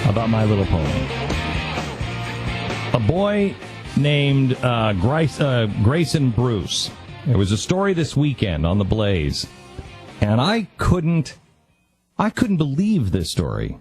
about My Little Pony. A boy named Grayson Bruce. There was a story this weekend on the Blaze, and I couldn't believe this story.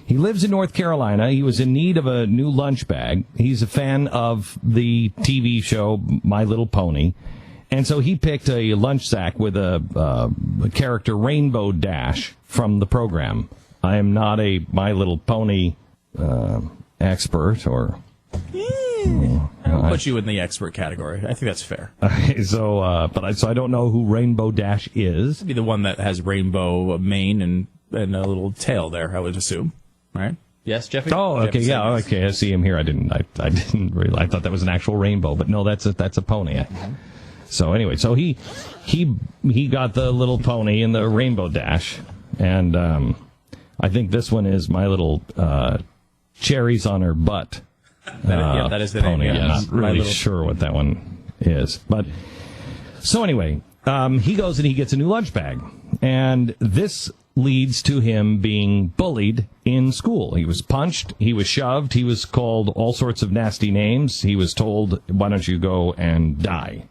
He lives in North Carolina. He was in need of a new lunch bag. He's a fan of the TV show My Little Pony, and so he picked a lunch sack with a character Rainbow Dash from the program. I am not a My Little Pony expert or... I'll put you in the expert category. I think that's fair. So I don't know who Rainbow Dash is. It'd be the one that has rainbow mane and a little tail there, I would assume. Right? Yes, Jeffy? Oh, okay, yeah, okay. I see him here. I didn't really. I thought that was an actual rainbow, but no, that's a pony. Mm-hmm. So anyway, so he got the little pony in the Rainbow Dash, and I think this one is My Little Cherries on Her Butt. That is the pony. name. I'm not really sure what that one is, but so anyway, he goes and he gets a new lunch bag, and this leads to him being bullied in school. He was punched, he was shoved, he was called all sorts of nasty names. He was told, "Why don't you go and die?"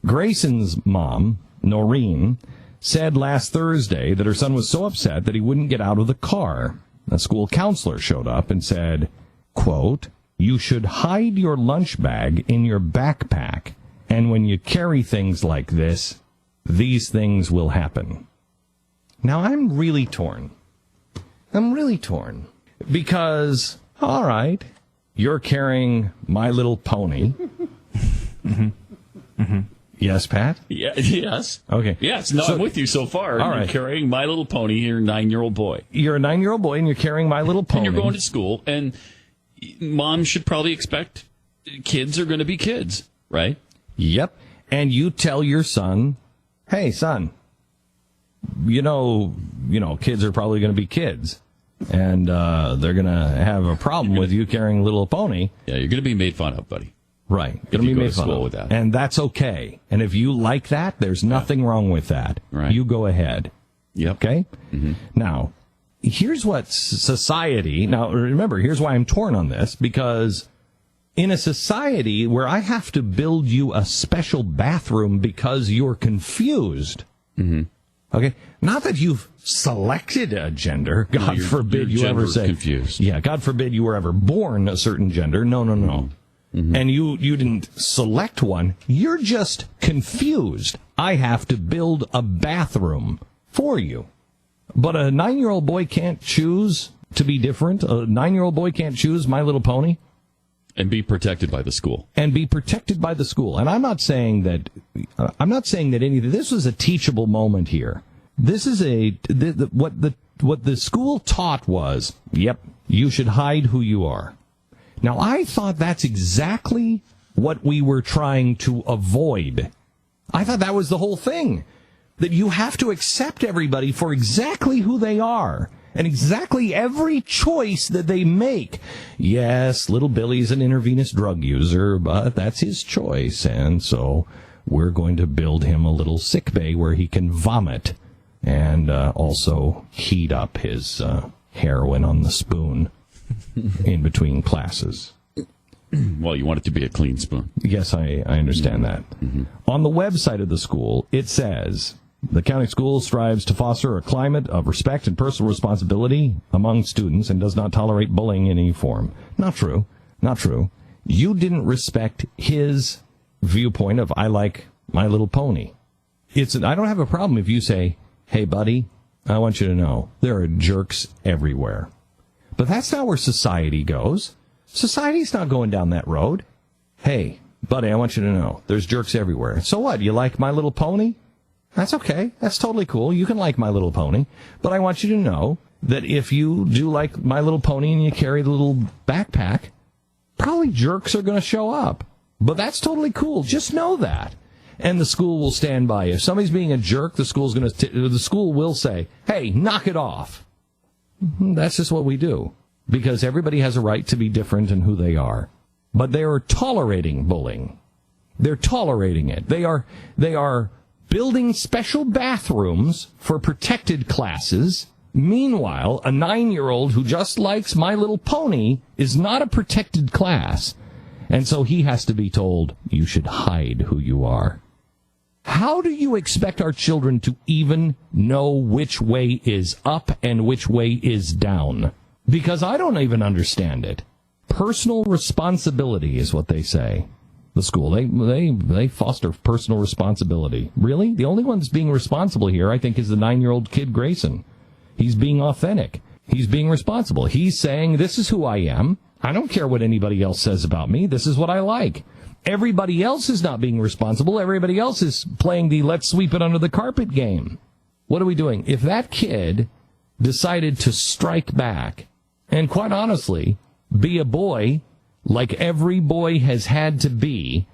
Grayson's mom, Noreen, said last Thursday that her son was so upset that he wouldn't get out of the car. A school counselor showed up and said, quote, "You should hide your lunch bag in your backpack, and when you carry things like this, these things will happen." Now, I'm really torn. Because, all right, you're carrying My Little Pony. Mm-hmm. Mm-hmm. Yes, Pat? Yeah, yes. Okay. Yes, no, I'm with you so far. All You're right. carrying My Little Pony, you're a 9-year-old boy. You're a 9-year-old boy, and you're carrying My Little Pony. And you're going to school, and mom should probably expect kids are going to be kids, right? Yep. And you tell your son, "Hey, son, you know, kids are probably going to be kids, and they're going to have a problem with you carrying a little pony." Yeah, you're going to be made fun of, buddy. Right. If you go to school with that. And that's okay. And if you like that, there's nothing wrong with that. Right. You go ahead. Yep. Okay? Mm-hmm. Now, here's what society... Now, remember, here's why I'm torn on this, because in a society where I have to build you a special bathroom because you're confused... Mm-hmm. Okay? Not that you've selected a gender. God forbid you ever say... confused. Yeah, God forbid you were ever born a certain gender. No. Mm-hmm. And you didn't select one. You're just confused. I have to build a bathroom for you. But a 9-year-old boy can't choose to be different. A 9-year-old boy can't choose My Little Pony. And be protected by the school. And I'm not saying that anything. This was a teachable moment here. This is what the school taught was, yep, you should hide who you are. Now, I thought that's exactly what we were trying to avoid. I thought that was the whole thing, that you have to accept everybody for exactly who they are and exactly every choice that they make. Yes, little Billy's an intravenous drug user, but that's his choice, and so we're going to build him a little sick bay where he can vomit and also heat up his heroin on the spoon in between classes. Well, you want it to be a clean spoon. Yes, I understand that. Mm-hmm. On the website of the school, it says, the county school strives to foster a climate of respect and personal responsibility among students and does not tolerate bullying in any form. Not true. You didn't respect his viewpoint of, I like My Little Pony. I don't have a problem if you say, "Hey, buddy, I want you to know there are jerks everywhere." But that's not where society goes. Society's not going down that road. "Hey, buddy, I want you to know there's jerks everywhere. So what, you like My Little Pony? That's okay. That's totally cool. You can like My Little Pony. But I want you to know that if you do like My Little Pony and you carry the little backpack, probably jerks are going to show up. But that's totally cool. Just know that." And the school will stand by you. If somebody's being a jerk, the school will say, "Hey, knock it off." That's just what we do. Because everybody has a right to be different in who they are. But they are tolerating bullying. They're tolerating it. They are building special bathrooms for protected classes Meanwhile, a 9-year-old who just likes My Little Pony is not a protected class. And so he has to be told, you should hide who you are. How do you expect our children to even know which way is up and which way is down? Because I don't even understand it. Personal responsibility is what they say. The school, they foster personal responsibility. Really? The only one that's being responsible here, I think, is the 9-year-old kid, Grayson. He's being authentic. He's being responsible. He's saying, this is who I am. I don't care what anybody else says about me. This is what I like. Everybody else is not being responsible. Everybody else is playing the let's sweep it under the carpet game. What are we doing? If that kid decided to strike back and, quite honestly, be a boy like every boy has had to be,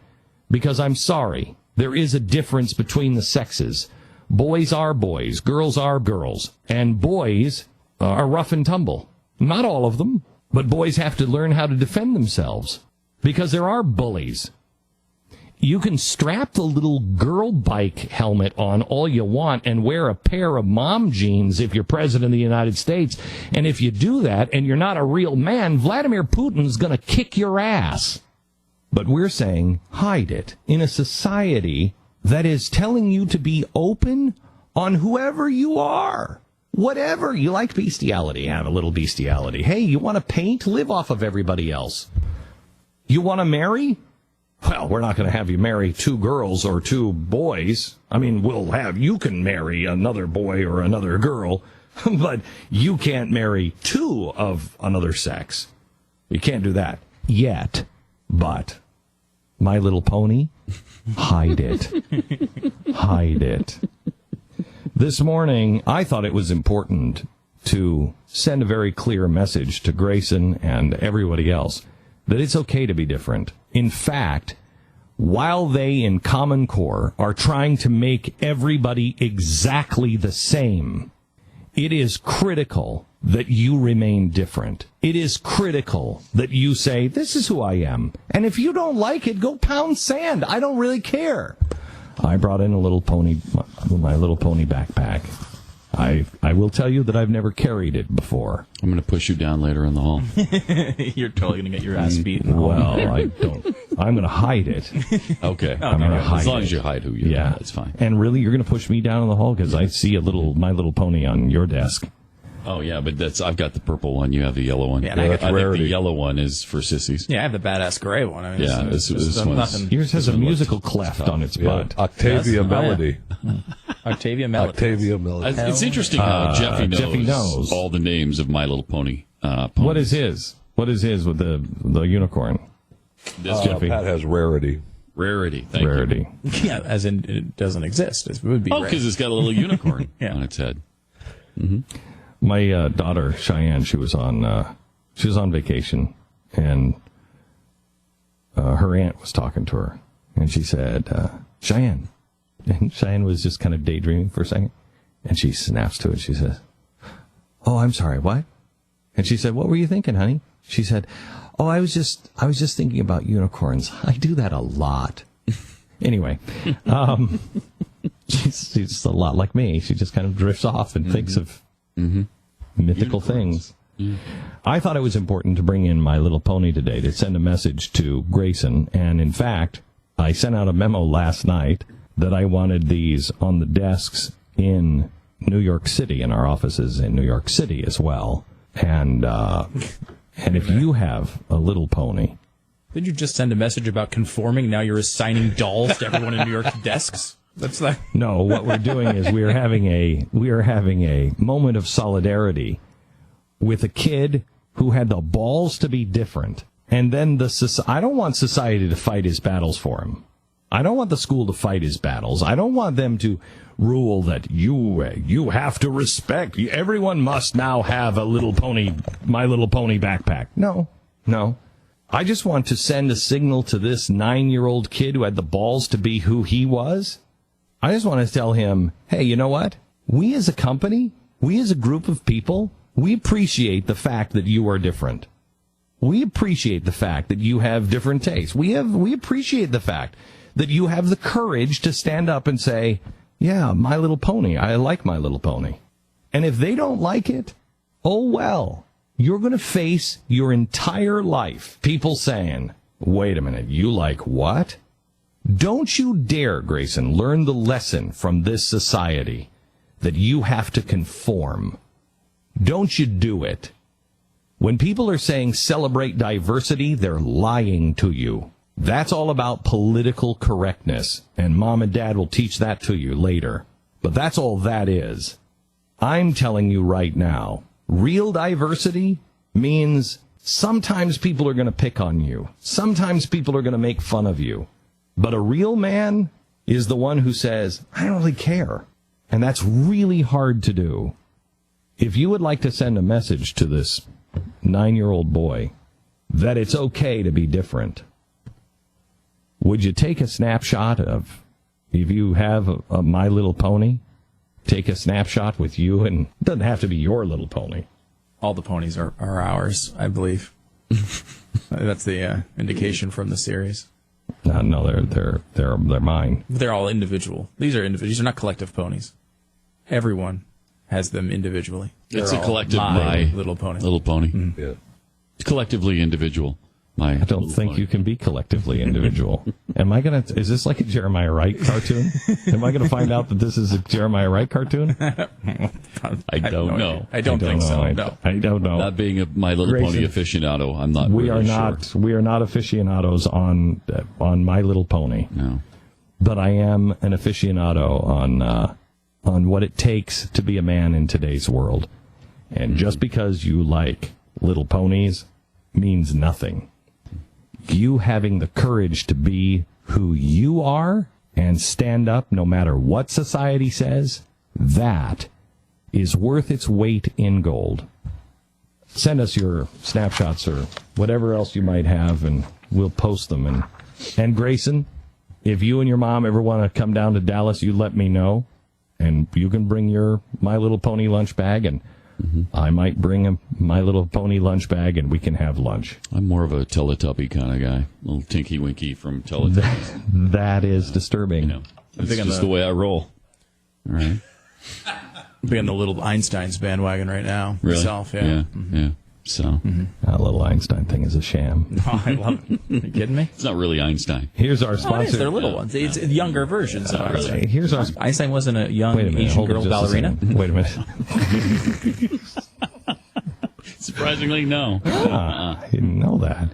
because I'm sorry, there is a difference between the sexes. Boys are boys, girls are girls, and boys are rough and tumble. Not all of them, but boys have to learn how to defend themselves, because there are bullies. You can strap the little girl bike helmet on all you want and wear a pair of mom jeans if you're president of the United States. And if you do that and you're not a real man, Vladimir Putin's going to kick your ass. But we're saying hide it in a society that is telling you to be open on whoever you are. Whatever. You like bestiality, have a little bestiality. Hey, you want to paint? Live off of everybody else. You want to marry? Well, we're not going to have you marry 2 girls or 2 boys. I mean, you can marry another boy or another girl, but you can't marry 2 of another sex. You can't do that yet. But My Little Pony, hide it. Hide it. This morning, I thought it was important to send a very clear message to Grayson and everybody else that it's okay to be different. In fact, while they in Common Core are trying to make everybody exactly the same, it is critical that you remain different. It is critical that you say, this is who I am. And if you don't like it, go pound sand. I don't really care. I brought in a little pony, my Little Pony backpack. I will tell you that I've never carried it before. I'm going to push you down later in the hall. You're totally going to get your ass beaten. Well, I don't. I'm going to hide it. Okay. I'm going to hide it. As long as you hide who you are, that's fine. And really, you're going to push me down in the hall? Because I see My Little Pony on your desk. Oh, yeah, but I've got the purple one. You have the yellow one. Yeah, I that's think rarity. the yellow one is for sissies. Yeah, I have the badass gray one. I mean, yeah, this one's nothing. Yours has a musical cleft on its butt. Octavia Melody. Octavia Melody. Octavia Melody. It's interesting how Jeffy knows all the names of My Little Pony. What is his? What is his with the unicorn? Jeffy. Pat has rarity. Rarity. Thank you. Yeah, as in it doesn't exist. It would be. Oh, because it's got a little unicorn on its head. Mm-hmm. My daughter Cheyenne, she was on vacation, and her aunt was talking to her, and she said, "Cheyenne," and Cheyenne was just kind of daydreaming for a second, and she snaps to it. She says, "Oh, I'm sorry, what?" And she said, "What were you thinking, honey?" She said, "Oh, I was just thinking about unicorns. I do that a lot." Anyway, she's just a lot like me. She just kind of drifts off and thinks of mythical things. I thought it was important to bring in My Little Pony today to send a message to Grayson. And in fact, I sent out a memo last night that I wanted these on the desks in New York City, in our offices in New York City as well. And if you have a little pony. Did you just send a message about conforming? Now you're assigning dolls to everyone in New York's desks? That's like No, what we're doing is we are having a moment of solidarity with a kid who had the balls to be different. And then I don't want society to fight his battles for him. I don't want the school to fight his battles. I don't want them to rule that you have to respect. Everyone must now have a little pony, My Little Pony backpack. No. I just want to send a signal to this 9-year-old kid who had the balls to be who he was. I just want to tell him, hey, you know what? We as a company, we as a group of people, we appreciate the fact that you are different. We appreciate the fact that you have different tastes. We appreciate the fact that you have the courage to stand up and say, yeah, My Little Pony. I like My Little Pony. And if they don't like it, oh well. You're going to face your entire life people saying, wait a minute, you like what? Don't you dare, Grayson, learn the lesson from this society that you have to conform. Don't you do it. When people are saying celebrate diversity, they're lying to you. That's all about political correctness, and Mom and Dad will teach that to you later. But that's all that is. I'm telling you right now, real diversity means sometimes people are going to pick on you. Sometimes people are going to make fun of you. But a real man is the one who says, I don't really care. And that's really hard to do. If you would like to send a message to this 9-year-old boy that it's okay to be different, would you take a snapshot of, if you have a My Little Pony, take a snapshot with you, and it doesn't have to be your little pony. All the ponies are ours, I believe. That's the indication from the series. No, they're mine. They're all individual. These are individual. These are not collective ponies. Everyone has them individually. It's They're a all collective my My Little Pony. Little Pony. Mm-hmm. Yeah. It's collectively individual. I don't think you can be collectively individual. Is this like a Jeremiah Wright cartoon? Am I going to find out that this is a Jeremiah Wright cartoon? I don't know. I don't think so. No. I don't know. Not being a My Little Grayson, Pony aficionado, I'm not We really are sure. not. We are not aficionados on My Little Pony. No. But I am an aficionado on what it takes to be a man in today's world. And just because you like little ponies means nothing. You having the courage to be who you are and stand up no matter what society says, that is worth its weight in gold. Send us your snapshots or whatever else you might have, and we'll post them. And Grayson, if you and your mom ever want to come down to Dallas, you let me know, and you can bring your My Little Pony lunch bag, and I might bring a My Little Pony lunch bag, and we can have lunch. I'm more of a Teletubby kind of guy. Little Tinky Winky from Teletubbies. That is disturbing. You know, it's just the way I roll. All right. I'm big on the little Einstein's bandwagon right now. Really? Myself, yeah. Yeah. Yeah. So. That little Einstein thing is a sham. Oh, I love it. Are you kidding me? It's not really Einstein. Here's our Oh, it sponsor. is. They're little ones. It's younger versions of Einstein. Here's our. Einstein wasn't a young Wait a minute. Asian Hold girl it just a ballerina. second. Wait a minute. Surprisingly, no. I didn't know that.